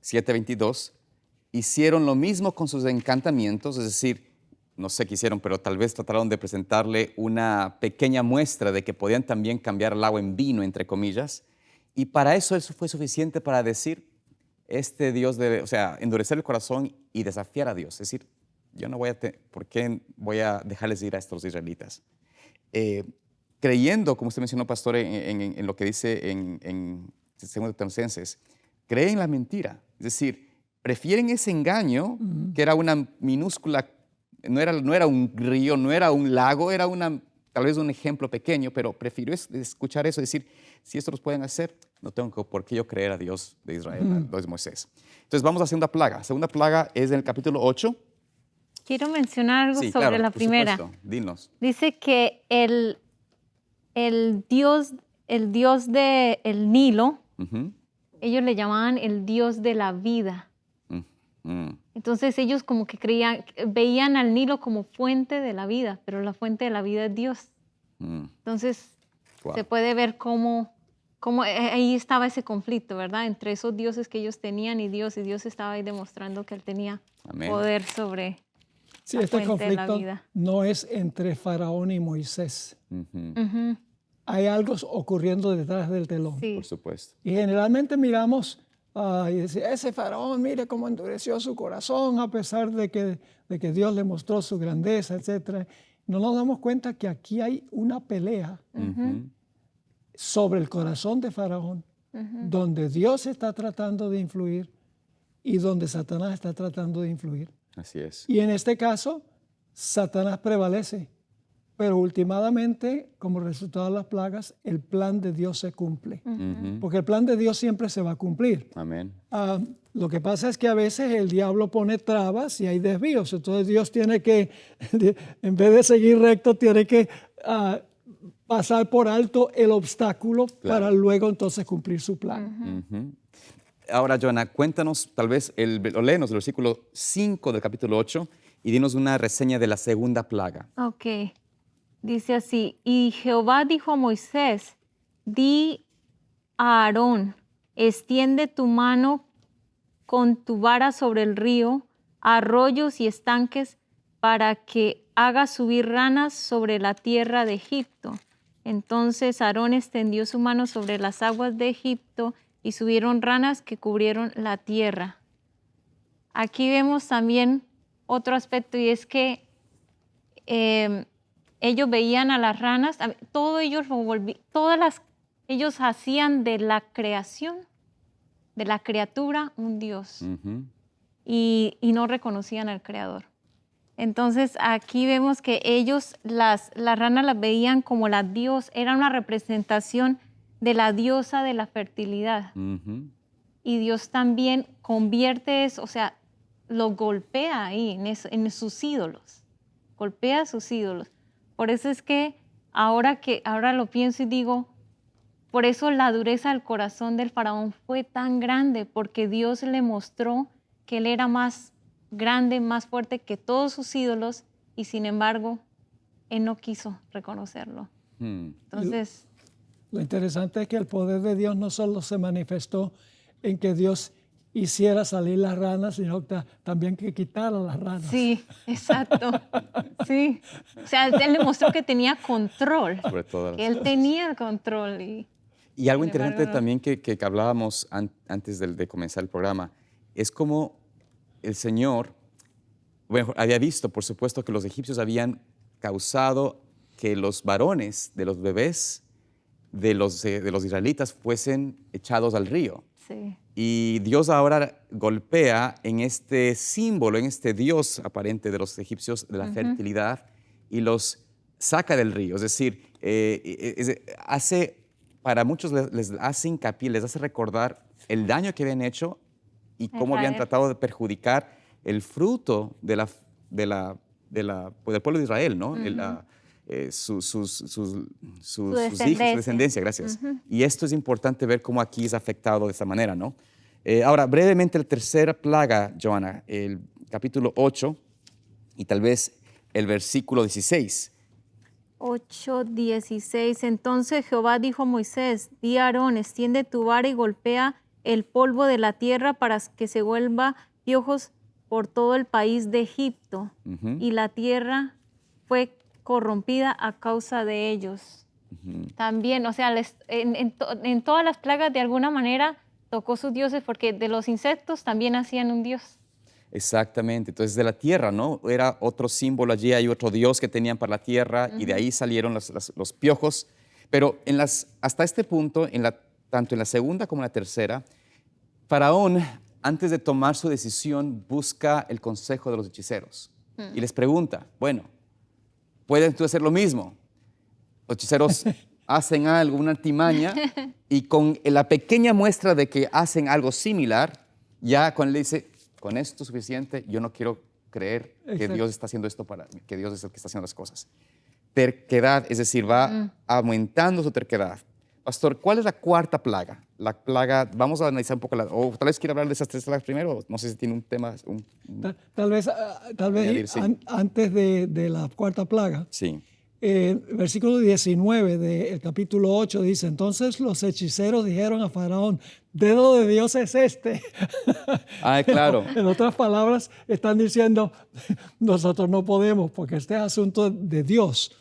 7:22, hicieron lo mismo con sus encantamientos, es decir, no sé qué hicieron, pero tal vez trataron de presentarle una pequeña muestra de que podían también cambiar el agua en vino, entre comillas. Y para eso fue suficiente para decir, este Dios debe, o sea, endurecer el corazón y desafiar a Dios. Es decir, yo no voy a, ¿por qué voy a dejarles ir a estos israelitas? Creyendo, como usted mencionó, pastor, en lo que dice en 2 Tesalonicenses, creen en la mentira. Es decir, prefieren ese engaño, que era una minúscula, no era un río, no era un lago, era tal vez un ejemplo pequeño, pero prefirió escuchar eso y decir, si esto los pueden hacer, no tengo por qué yo creer a Dios de Israel, a Dios de Moisés. Entonces vamos a la segunda plaga. La segunda plaga es en el capítulo 8. Quiero mencionar algo Sí, sobre claro, la por primera. supuesto. Dinos. Dice que el dios del Nilo, Ujú. ellos le llamaban el dios de la vida. Mm. Entonces ellos como que veían al Nilo como fuente de la vida, pero la fuente de la vida es Dios. Mm. Entonces Wow. se puede ver cómo ahí estaba ese conflicto, ¿verdad? Entre esos dioses que ellos tenían y Dios estaba ahí demostrando que él tenía Amén. poder sobre Sí, la este fuente de la conflicto vida. no es entre Faraón y Moisés. Ujú. Ujú. Hay algo ocurriendo detrás del telón. Sí. Por supuesto. Y generalmente miramos y decimos, ese Faraón, mire cómo endureció su corazón a pesar de que Dios le mostró su grandeza, etc. No nos damos cuenta que aquí hay una pelea Ujú. sobre el corazón de Faraón, donde Dios está tratando de influir y donde Satanás está tratando de influir. Así es. Y en este caso, Satanás prevalece, pero últimamente, como resultado de las plagas, el plan de Dios se cumple. Ujú. Porque el plan de Dios siempre se va a cumplir. Amén. Lo que pasa es que a veces el diablo pone trabas y hay desvíos. Entonces Dios tiene que, en vez de seguir recto, tiene que pasar por alto el obstáculo para luego entonces cumplir su plan. Ujú. Ahora, Joana, cuéntanos, tal vez, léenos el versículo 5 del capítulo 8 y dinos una reseña de la segunda plaga. Ok. Dice así, y Jehová dijo a Moisés, di a Aarón, extiende tu mano con tu vara sobre el río, arroyos y estanques, para que haga subir ranas sobre la tierra de Egipto. Entonces Aarón extendió su mano sobre las aguas de Egipto y subieron ranas que cubrieron la tierra. Aquí vemos también otro aspecto y es que ellos veían a las ranas, ellos hacían de la creación, de la criatura, un Dios Ujú. y no reconocían al Creador. Entonces aquí vemos que ellos, las ranas las veían como la diosa, era una representación de la diosa de la fertilidad. Ujú. Y Dios también convierte eso, o sea, lo golpea ahí en sus ídolos, golpea a sus ídolos. Por eso es que ahora lo pienso y digo, por eso la dureza del corazón del faraón fue tan grande, porque Dios le mostró que él era más grande, más fuerte que todos sus ídolos, y sin embargo, él no quiso reconocerlo. Entonces, Lo interesante es que el poder de Dios no solo se manifestó en que Dios hiciera salir las ranas, sino también que quitara las ranas. sí, exacto. Sí. O sea, él le mostró que tenía control, Sobre todas que las él cosas. tenía control. Y algo Sin interesante embargo, no. también que hablábamos antes de comenzar el programa, es como el Señor, bueno, había visto, por supuesto, que los egipcios habían causado que los varones de los bebés de los israelitas fuesen echados al río. Sí. Y Dios ahora golpea en este símbolo, en este Dios aparente de los egipcios de la fertilidad y los saca del río. Es decir, para muchos les hace hincapié, les hace recordar el daño que habían hecho y cómo habían Israel. tratado de perjudicar el fruto del pueblo de Israel, ¿no? Sus hijos, su descendencia, gracias. Y esto es importante ver cómo aquí es afectado de esta manera, ¿no? Ahora, brevemente, la tercera plaga, Joana, el capítulo 8 y tal vez el versículo 16. 8:16. Entonces Jehová dijo a Moisés, di a Aarón, extiende tu vara y golpea el polvo de la tierra para que se vuelva piojos por todo el país de Egipto, y la tierra fue corrompida a causa de ellos. También, o sea, en todas las plagas de alguna manera tocó sus dioses, porque de los insectos también hacían un dios. Exactamente, entonces de la tierra, ¿no? Era otro símbolo allí, hay otro dios que tenían para la tierra y de ahí salieron los piojos. Pero hasta este punto, tanto en la segunda como en la tercera, Faraón, antes de tomar su decisión, busca el consejo de los hechiceros y les pregunta, bueno, ¿pueden tú hacer lo mismo? Los hechiceros hacen algo, una artimaña, y con la pequeña muestra de que hacen algo similar, ya cuando él dice, con esto es suficiente, yo no quiero creer que Dios está haciendo esto que Dios es el que está haciendo las cosas. Terquedad, es decir, va aumentando su terquedad. Pastor, ¿cuál es la cuarta plaga? La plaga, vamos a analizar un poco, o tal vez quiera hablar de esas tres plagas primero, no sé si tiene un tema. Tal vez añadir, sí. Antes de la cuarta plaga, Sí. Versículo 19 del capítulo 8 dice, entonces los hechiceros dijeron a Faraón, dedo de Dios es este. Claro. En otras palabras, están diciendo, nosotros no podemos porque este es asunto de Dios.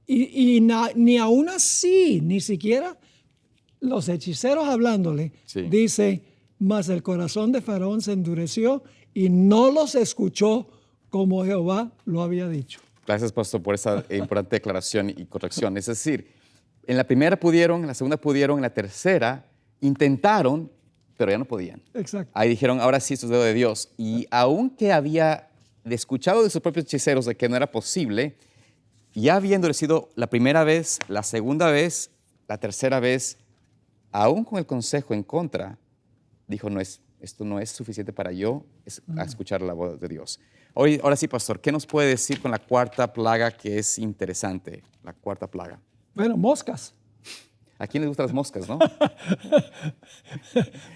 Ni aún así, ni siquiera los hechiceros hablándole, dice, mas el corazón de Faraón se endureció y no los escuchó como Jehová lo había dicho. Gracias, Pastor, por esa importante declaración y corrección. Es decir, en la primera pudieron, en la segunda pudieron, en la tercera intentaron, pero ya no podían. Exacto. Ahí dijeron, ahora sí, esto es dedo de Dios. Y aunque había escuchado de sus propios hechiceros de que no era posible, ya había endurecido la primera vez, la segunda vez, la tercera vez, aún con el consejo en contra, dijo, esto no es suficiente para yo escuchar la voz de Dios. Ahora sí, Pastor, ¿qué nos puede decir con la cuarta plaga que es interesante? La cuarta plaga. Bueno, moscas. ¿A quién les gustan las moscas, no?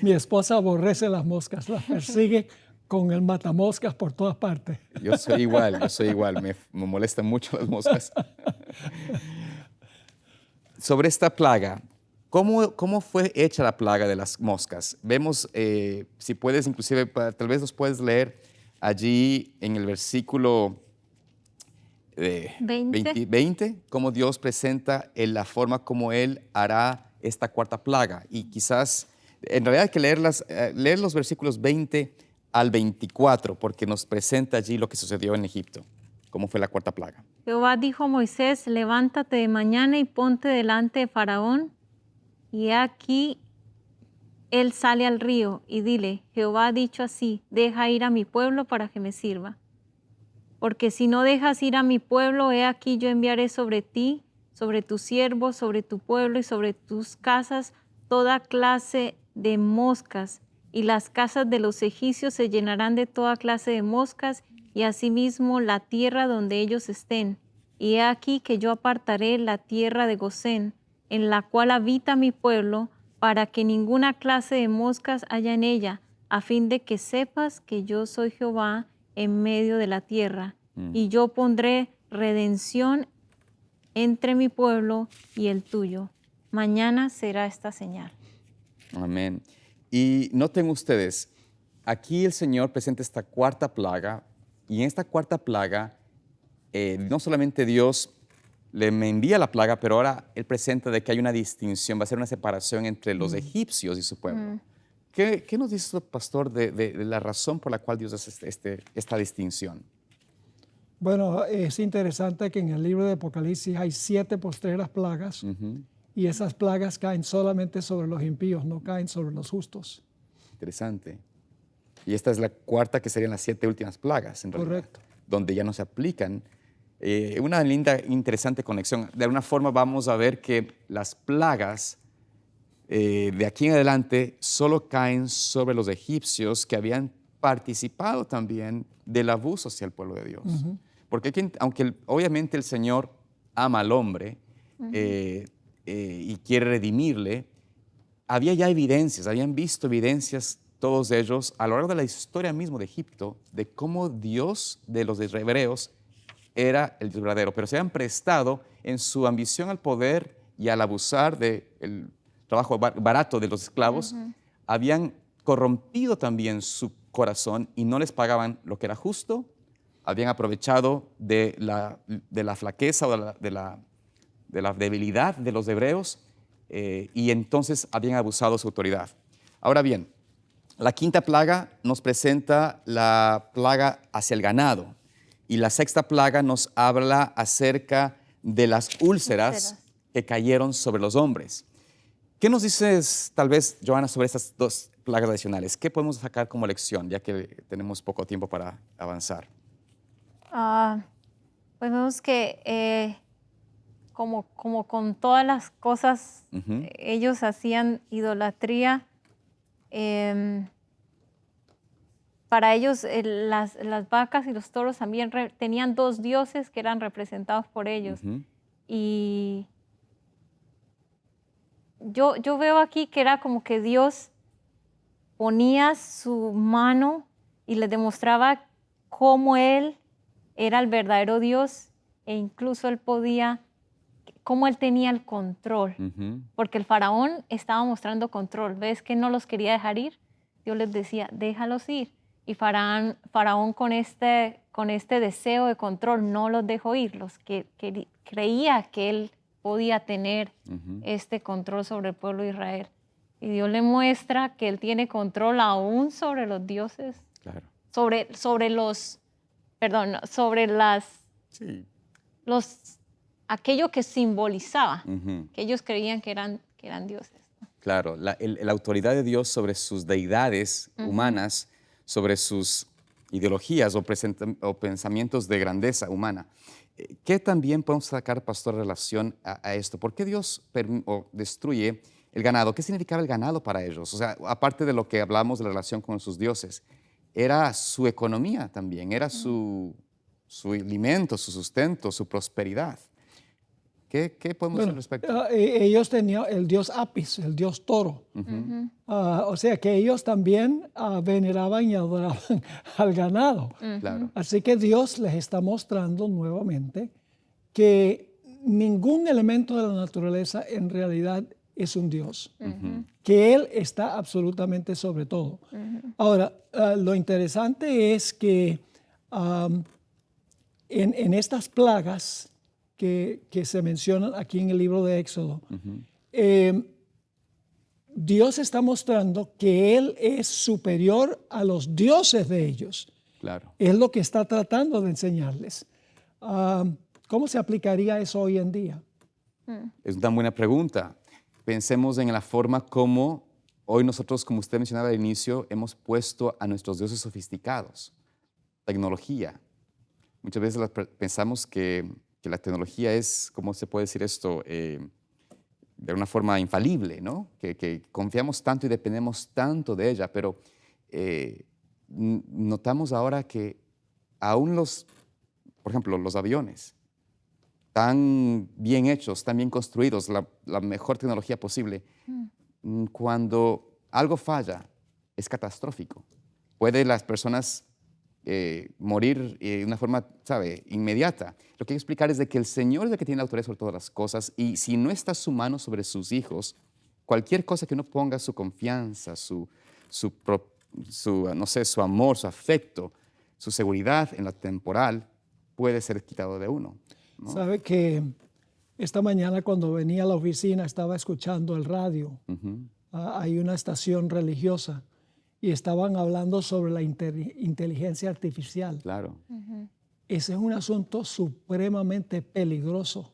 Mi esposa aborrece las moscas, las persigue con el matamoscas por todas partes. Yo soy igual, me molestan mucho las moscas. Sobre esta plaga, ¿cómo fue hecha la plaga de las moscas? Vemos, si puedes, inclusive, tal vez nos puedes leer allí en el versículo 20, cómo Dios presenta la forma como Él hará esta cuarta plaga. Y quizás, en realidad hay que leer los versículos 20 al 24, porque nos presenta allí lo que sucedió en Egipto, cómo fue la cuarta plaga. Jehová dijo a Moisés, levántate de mañana y ponte delante de Faraón, y he aquí él sale al río, y dile, Jehová ha dicho así, deja ir a mi pueblo para que me sirva. Porque si no dejas ir a mi pueblo, he aquí yo enviaré sobre ti, sobre tus siervos, sobre tu pueblo y sobre tus casas toda clase de moscas, y las casas de los egipcios se llenarán de toda clase de moscas, y asimismo la tierra donde ellos estén. Y he aquí que yo apartaré la tierra de Gosén, en la cual habita mi pueblo, para que ninguna clase de moscas haya en ella, a fin de que sepas que yo soy Jehová en medio de la tierra. Y yo pondré redención entre mi pueblo y el tuyo. Mañana será esta señal. Amén. Y noten ustedes, aquí el Señor presenta esta cuarta plaga, y en esta cuarta plaga, no solamente Dios le envía la plaga, pero ahora Él presenta de que hay una distinción, va a ser una separación entre los egipcios y su pueblo. ¿Qué nos dice, pastor, de la razón por la cual Dios hace esta distinción? Bueno, es interesante que en el libro de Apocalipsis hay 7 postreras plagas, y esas plagas caen solamente sobre los impíos, no caen sobre los justos. Interesante. Y esta es la cuarta, que serían las 7 últimas plagas, en realidad. Correcto. Donde ya no se aplican. Una linda, interesante conexión. De alguna forma vamos a ver que las plagas de aquí en adelante solo caen sobre los egipcios que habían participado también del abuso hacia el pueblo de Dios. Porque aunque obviamente el Señor ama al hombre y quiere redimirle, había ya evidencias, habían visto evidencias todos ellos a lo largo de la historia mismo de Egipto, de cómo Dios de los hebreos era el Dios verdadero, pero se habían prestado en su ambición al poder y al abusar del trabajo barato de los esclavos, habían corrompido también su corazón y no les pagaban lo que era justo, habían aprovechado de la flaqueza o de la debilidad de los hebreos y entonces habían abusado de su autoridad. Ahora bien, la quinta plaga nos presenta la plaga hacia el ganado y la sexta plaga nos habla acerca de las úlceras que cayeron sobre los hombres. ¿Qué nos dices, tal vez, Johanna, sobre estas dos plagas adicionales? ¿Qué podemos sacar como lección, ya que tenemos poco tiempo para avanzar? Pues vemos que como con todas las cosas, ellos hacían idolatría. Para ellos las vacas y los toros también tenían dos dioses que eran representados por ellos. Y yo veo aquí que era como que Dios ponía su mano y les demostraba cómo Él era el verdadero Dios e incluso cómo Él tenía el control. Porque el faraón estaba mostrando control. ¿Ves que no los quería dejar ir? Dios les decía, déjalos ir. Y faraón con este deseo de control no los dejó ir. Creía que Él podía tener este control sobre el pueblo de Israel. Y Dios le muestra que Él tiene control aún sobre los dioses, claro. sobre aquello que simbolizaba, que ellos creían que eran dioses. Claro, la autoridad de Dios sobre sus deidades humanas, sobre sus ideologías o pensamientos de grandeza humana. ¿Qué también podemos sacar, pastor, en relación a esto? ¿Por qué Dios destruye el ganado? ¿Qué significaba el ganado para ellos? O sea, aparte de lo que hablamos de la relación con sus dioses, era su economía también, era su alimento, su sustento, su prosperidad. ¿Qué podemos decir al respecto? Ellos tenían el dios Apis, el dios toro. O sea que ellos también veneraban y adoraban al ganado. Claro. Así que Dios les está mostrando nuevamente que ningún elemento de la naturaleza en realidad es un dios. Que Él está absolutamente sobre todo. Ahora, lo interesante es que en estas plagas que se mencionan aquí en el libro de Éxodo, Dios está mostrando que Él es superior a los dioses de ellos. Claro. Es lo que está tratando de enseñarles. ¿Cómo se aplicaría eso hoy en día? Es una buena pregunta. Pensemos en la forma como hoy nosotros, como usted mencionaba al inicio, hemos puesto a nuestros dioses sofisticados. Tecnología. Muchas veces pensamos que la tecnología es, ¿cómo se puede decir esto? De una forma infalible, ¿no? Que confiamos tanto y dependemos tanto de ella, pero notamos ahora que aún por ejemplo, los aviones, tan bien hechos, tan bien construidos, la mejor tecnología posible, cuando algo falla, es catastrófico. Puede las personas morir de una forma, ¿sabe?, inmediata. Lo que hay que explicar es de que el Señor es el que tiene la autoridad sobre todas las cosas y si no está su mano sobre sus hijos, cualquier cosa que uno ponga su confianza, no sé, su amor, su afecto, su seguridad en lo temporal, puede ser quitado de uno, ¿no? Sabe que esta mañana cuando venía a la oficina estaba escuchando el radio. Hay una estación religiosa y estaban hablando sobre la inteligencia artificial. Claro. Ese es un asunto supremamente peligroso,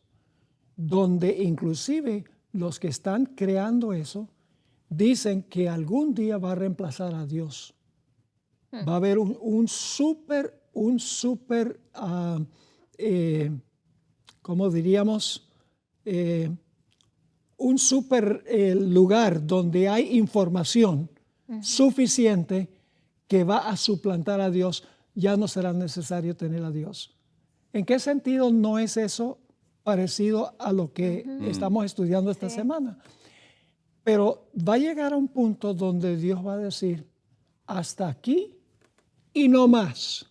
donde inclusive los que están creando eso dicen que algún día va a reemplazar a Dios. Va a haber un súper, ¿cómo diríamos? Un súper lugar donde hay información suficiente que va a suplantar a Dios. Ya no será necesario tener a Dios. ¿En qué sentido no es eso parecido a lo que estamos estudiando esta semana? Pero va a llegar a un punto donde Dios va a decir, hasta aquí y no más,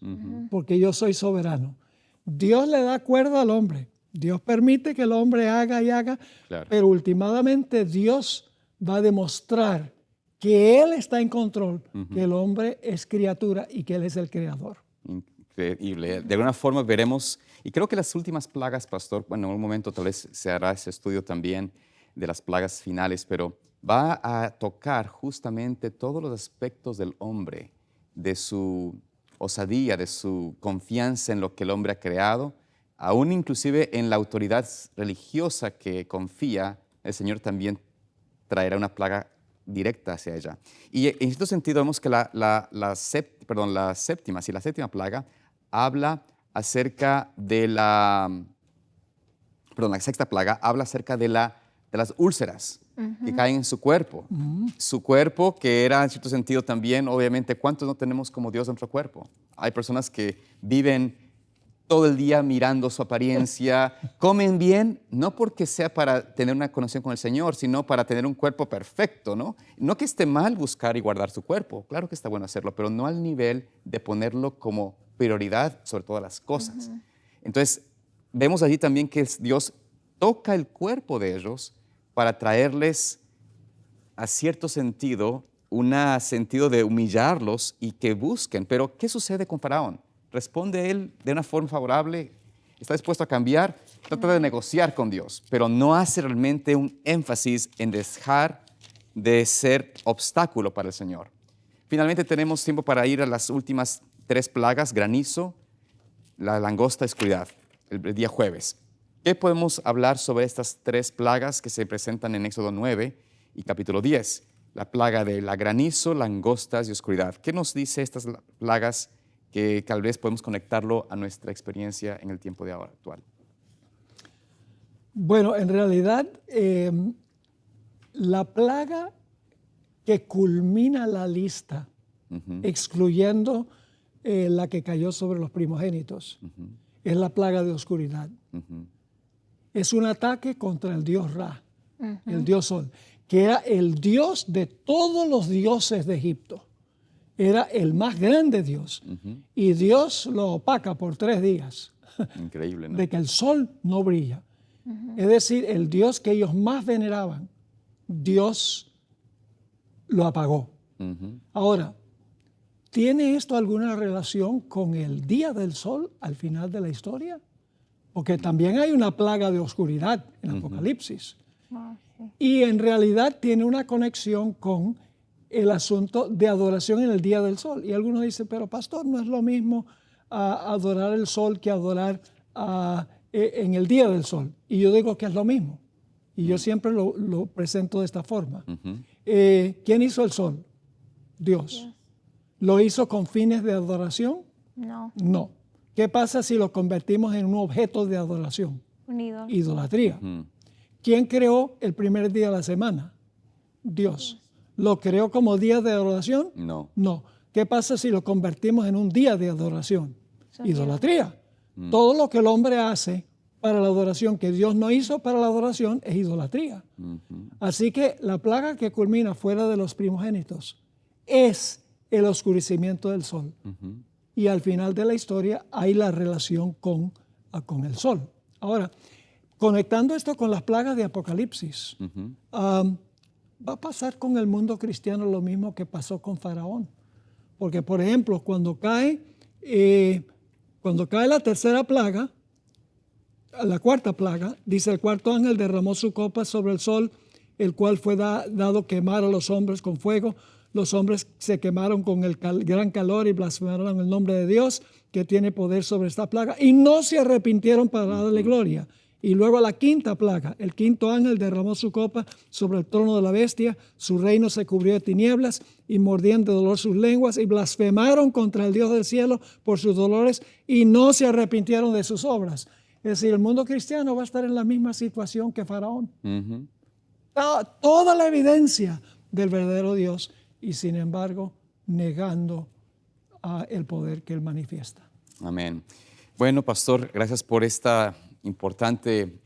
porque yo soy soberano. Dios le da cuerda al hombre. Dios permite que el hombre haga y haga, claro, pero últimamente Dios va a demostrar que Él está en control, que el hombre es criatura y que Él es el creador. Increíble. De alguna forma veremos, y creo que las últimas plagas, pastor, bueno, en un momento tal vez se hará ese estudio también de las plagas finales, pero va a tocar justamente todos los aspectos del hombre, de su osadía, de su confianza en lo que el hombre ha creado, aún inclusive en la autoridad religiosa que confía, el Señor también traerá una plaga directa hacia ella. Y en este sentido vemos que la séptima plaga habla acerca de la sexta plaga habla acerca de las úlceras que caen en su cuerpo. Su cuerpo, que era en cierto sentido también, obviamente, ¿cuántos no tenemos como Dios en nuestro cuerpo? Hay personas que viven todo el día mirando su apariencia, comen bien, no porque sea para tener una conexión con el Señor, sino para tener un cuerpo perfecto, ¿no? No que esté mal buscar y guardar su cuerpo, claro que está bueno hacerlo, pero no al nivel de ponerlo como prioridad sobre todas las cosas. Entonces, vemos allí también que Dios toca el cuerpo de ellos para traerles a cierto sentido, un sentido de humillarlos y que busquen. Pero, ¿qué sucede con Faraón? ¿Responde él de una forma favorable? ¿Está dispuesto a cambiar? Trata de negociar con Dios, pero no hace realmente un énfasis en dejar de ser obstáculo para el Señor. Finalmente tenemos tiempo para ir a las últimas 3 plagas: granizo, la langosta, oscuridad, el día jueves. ¿Qué podemos hablar sobre estas 3 plagas que se presentan en Éxodo 9 y capítulo 10? La plaga de la granizo, langostas y oscuridad. ¿Qué nos dice estas plagas que tal vez podemos conectarlo a nuestra experiencia en el tiempo de ahora actual? Bueno, en realidad, la plaga que culmina la lista, excluyendo la que cayó sobre los primogénitos, es la plaga de oscuridad. Es un ataque contra el dios Ra, el dios Sol, que era el dios de todos los dioses de Egipto. Era el más grande Dios. Y Dios lo opaca por 3 días. Increíble, ¿no? De que el sol no brilla. Es decir, el Dios que ellos más veneraban, Dios lo apagó. Ahora, ¿tiene esto alguna relación con el día del sol al final de la historia? Porque también hay una plaga de oscuridad en Apocalipsis. Y en realidad tiene una conexión con el asunto de adoración en el día del sol. Y algunos dicen, pero pastor, no es lo mismo adorar el sol que adorar en el día del sol. Y yo digo que es lo mismo. Y yo siempre lo presento de esta forma. ¿Quién hizo el sol? Dios. ¿Lo hizo con fines de adoración? No. No. ¿Qué pasa si lo convertimos en un objeto de adoración? Un ídolo. Idolatría. ¿Quién creó el primer día de la semana? Dios. ¿Lo creó como día de adoración? No. No. ¿Qué pasa si lo convertimos en un día de adoración? Idolatría. Todo lo que el hombre hace para la adoración que Dios no hizo para la adoración es idolatría. Así que la plaga que culmina fuera de los primogénitos es el oscurecimiento del sol. Y al final de la historia hay la relación con el sol. Ahora, conectando esto con las plagas de Apocalipsis, va a pasar con el mundo cristiano lo mismo que pasó con Faraón. Porque, por ejemplo, cuando cae la tercera plaga, la cuarta plaga, dice: el cuarto ángel derramó su copa sobre el sol, el cual fue dado quemar a los hombres con fuego. Los hombres se quemaron con el gran calor y blasfemaron el nombre de Dios, que tiene poder sobre esta plaga, y no se arrepintieron para darle gloria. Y luego la quinta plaga, el quinto ángel derramó su copa sobre el trono de la bestia, su reino se cubrió de tinieblas, y mordían de dolor sus lenguas, y blasfemaron contra el Dios del cielo por sus dolores, y no se arrepintieron de sus obras. Es decir, el mundo cristiano va a estar en la misma situación que Faraón. Toda la evidencia del verdadero Dios, y sin embargo negando el poder que Él manifiesta. Amén. Bueno, pastor, gracias por esta importante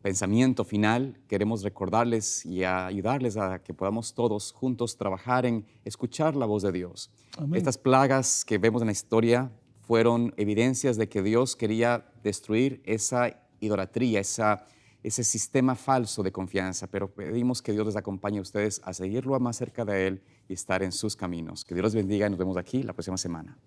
pensamiento final. Queremos recordarles y ayudarles a que podamos todos juntos trabajar en escuchar la voz de Dios. Amén. Estas plagas que vemos en la historia fueron evidencias de que Dios quería destruir esa idolatría, ese sistema falso de confianza, pero pedimos que Dios les acompañe a ustedes a seguirlo más cerca de Él y estar en sus caminos. Que Dios los bendiga y nos vemos aquí la próxima semana.